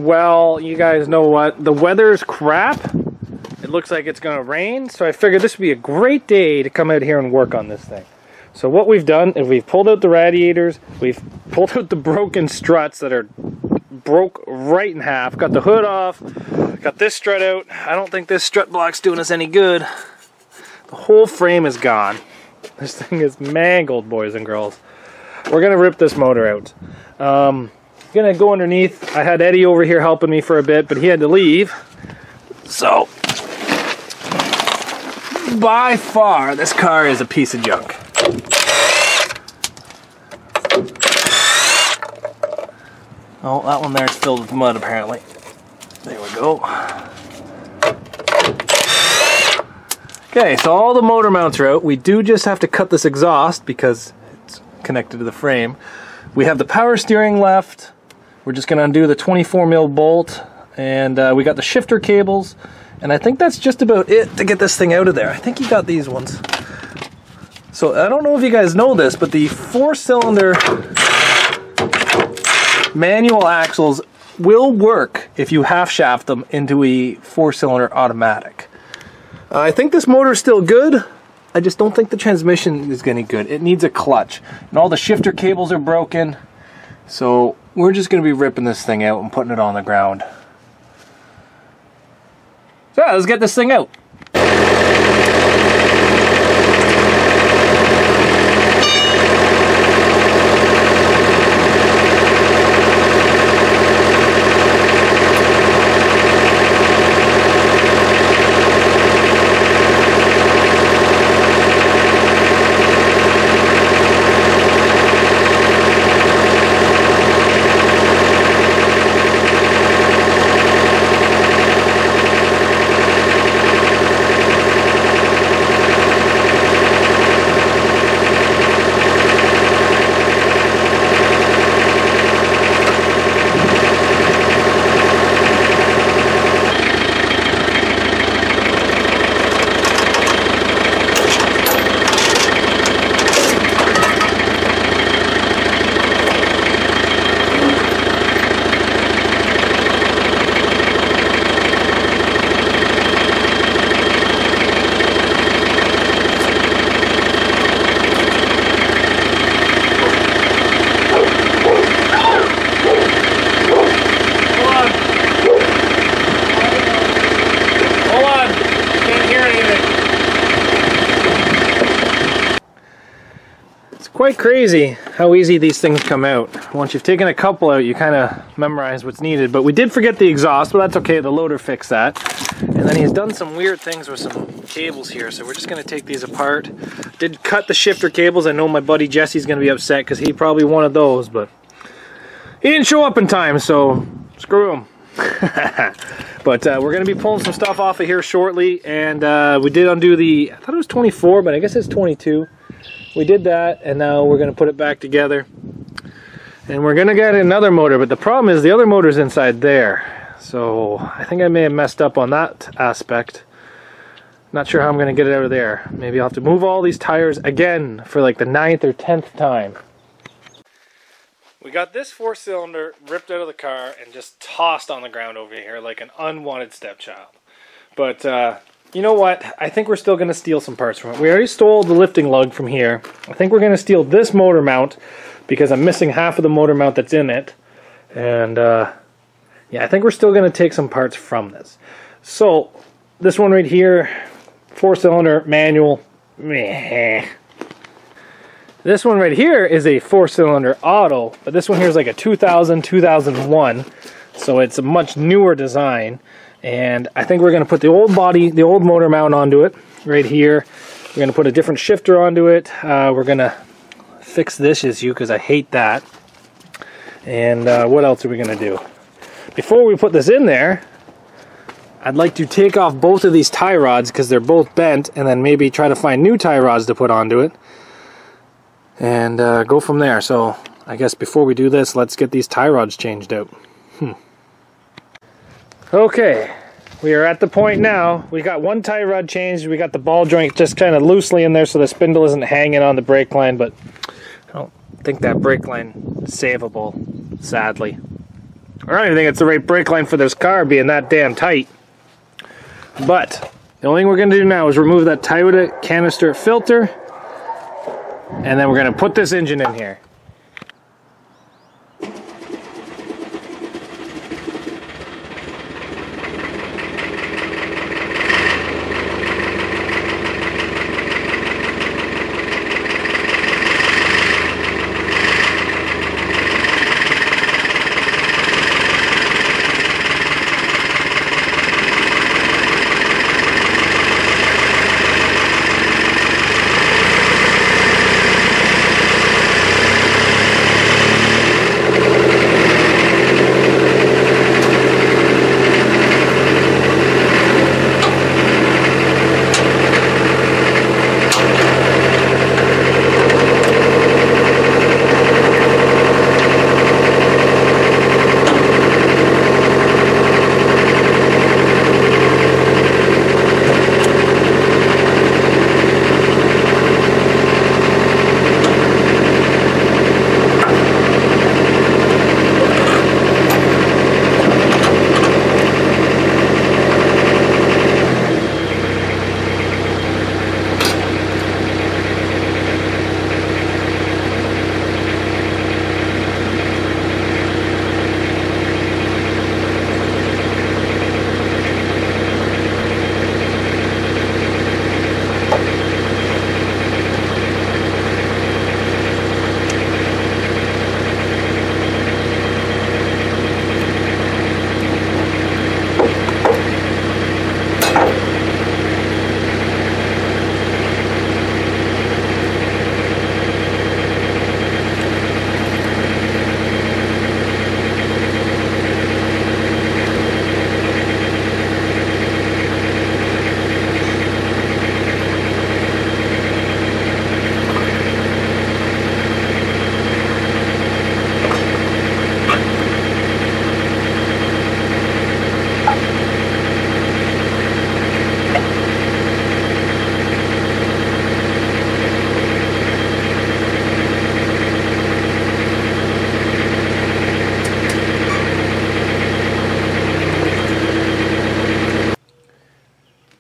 Well, you guys know what? The weather's crap. It looks like it's gonna rain, so I figured this would be a great day to come out here and work on this thing. So what we've done is we've pulled out the radiators, we've pulled out the broken struts that are broke right in half, got the hood off, got this strut out. I don't think this strut block's doing us any good. The whole frame is gone. This thing is mangled, boys and girls. We're gonna rip this motor out. Gonna go underneath. I had Eddie over here helping me for a bit, but he had to leave. So, by far, this car is a piece of junk. Oh, that one there is filled with mud, apparently. There we go. Okay, so all the motor mounts are out. We do just have to cut this exhaust because it's connected to the frame. We have the power steering left. We're just going to undo the 24mm bolt. And we got the shifter cables. And I think that's just about it to get this thing out of there. I think you got these ones. So I don't know if you guys know this, but the 4-cylinder manual axles will work if you half shaft them into a 4-cylinder automatic. I think this motor is still good. I just don't think the transmission is any good. It needs a clutch. And all the shifter cables are broken. So we're just going to be ripping this thing out and putting it on the ground. So let's get this thing out. Quite crazy how easy these things come out. Once you've taken a couple out, you kind of memorize what's needed. But we did forget the exhaust, but that's okay. The loader fixed that. And then he's done some weird things with some cables here, so we're just going to take these apart. Did cut the shifter cables. I know my buddy Jesse's going to be upset because he probably wanted those, but he didn't show up in time, so screw him. But we're going to be pulling some stuff off of here shortly, and we did undo the, I thought it was 24, but I guess it's 22. We did that, and now we're going to put it back together. And we're going to get another motor, but the problem is the other motor's inside there. So I think I may have messed up on that aspect. Not sure how I'm going to get it out of there. Maybe I'll have to move all these tires again for like the 9th or 10th time. We got this 4-cylinder ripped out of the car and just tossed on the ground over here like an unwanted stepchild. But you know what? I think we're still going to steal some parts from it. We already stole the lifting lug from here. I think we're going to steal this motor mount because I'm missing half of the motor mount that's in it. And yeah, I think we're still going to take some parts from this. So this one right here, 4-cylinder manual. Meh. This one right here is a 4-cylinder auto, but this one here is like a 2000, 2001. So it's a much newer design. And I think we're going to put the old body, the old motor mount onto it right here. We're going to put a different shifter onto it. We're going to fix this issue because I hate that. And what else are we going to do? Before we put this in there, I'd like to take off both of these tie rods because they're both bent, and then maybe try to find new tie rods to put onto it. And go from there. So I guess before we do this, let's get these tie rods changed out. Okay, we are at the point now. We got one tie rod changed. We got the ball joint just kind of loosely in there so the spindle isn't hanging on the brake line, but I don't think that brake line is savable, sadly. I don't even think it's the right brake line for this car being that damn tight. But the only thing we're going to do now is remove that Toyota canister filter, and then we're going to put this engine in here.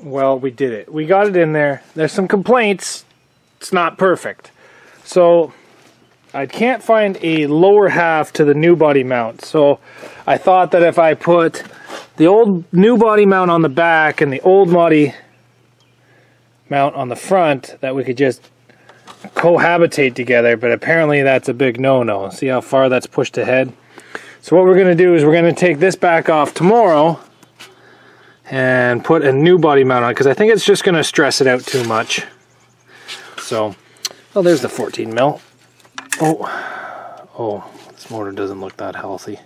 Well, we did it. We got it in there. There's some complaints. It's not perfect. So I can't find a lower half to the new body mount. So I thought that if I put the old new body mount on the back and the old body mount on the front, that we could just cohabitate together, but apparently that's a big no-no. See how far that's pushed ahead? So what we're going to do is we're going to take this back off tomorrow and put a new body mount on, because I think it's just going to stress it out too much. So, oh, there's the 14 mil. Oh, this motor doesn't look that healthy.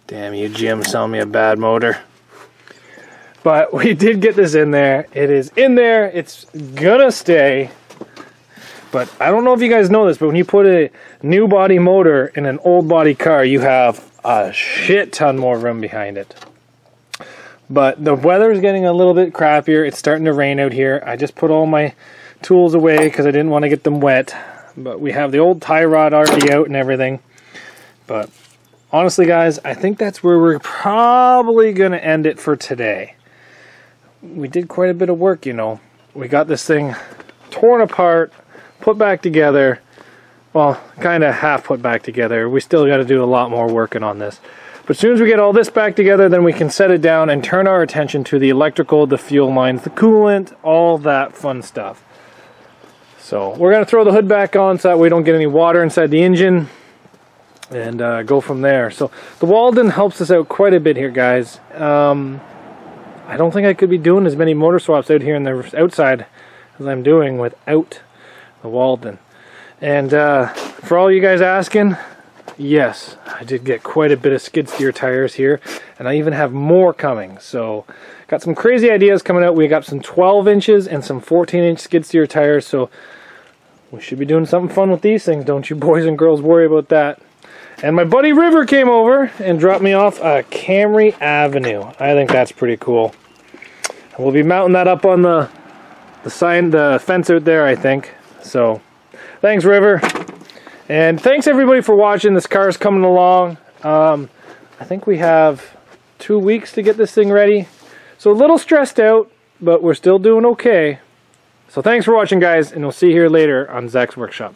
Damn you, Jim, selling me a bad motor. But we did get this in there. It is in there. It's gonna stay. But I don't know if you guys know this, but when you put a new body motor in an old body car, you have a shit ton more room behind it. But the weather is getting a little bit crappier. It's starting to rain out here. I just put all my tools away because I didn't want to get them wet. But we have the old tie rod already out and everything. But honestly, guys, I think that's where we're probably going to end it for today. We did quite a bit of work, you know. We got this thing torn apart, put back together. Well, kind of half put back together. We still got to do a lot more working on this. But as soon as we get all this back together, then we can set it down and turn our attention to the electrical, the fuel lines, the coolant, all that fun stuff. So we're going to throw the hood back on so that we don't get any water inside the engine, and go from there. So the Walden helps us out quite a bit here, guys. I don't think I could be doing as many motor swaps out here in the outside as I'm doing without the Walden. And for all you guys asking, yes, I did get quite a bit of skid steer tires here, and I even have more coming. So got some crazy ideas coming out. We got some 12 inches and some 14-inch skid steer tires, so we should be doing something fun with these things. Don't you boys and girls worry about that. And my buddy River came over and dropped me off a Camry Avenue. I think that's pretty cool. We'll be mounting that up on the fence out there, I think. So thanks, River. And thanks everybody for watching. This car is coming along. I think we have 2 weeks to get this thing ready. So a little stressed out, but we're still doing okay. So thanks for watching, guys, and we'll see you here later on Zach's Workshop.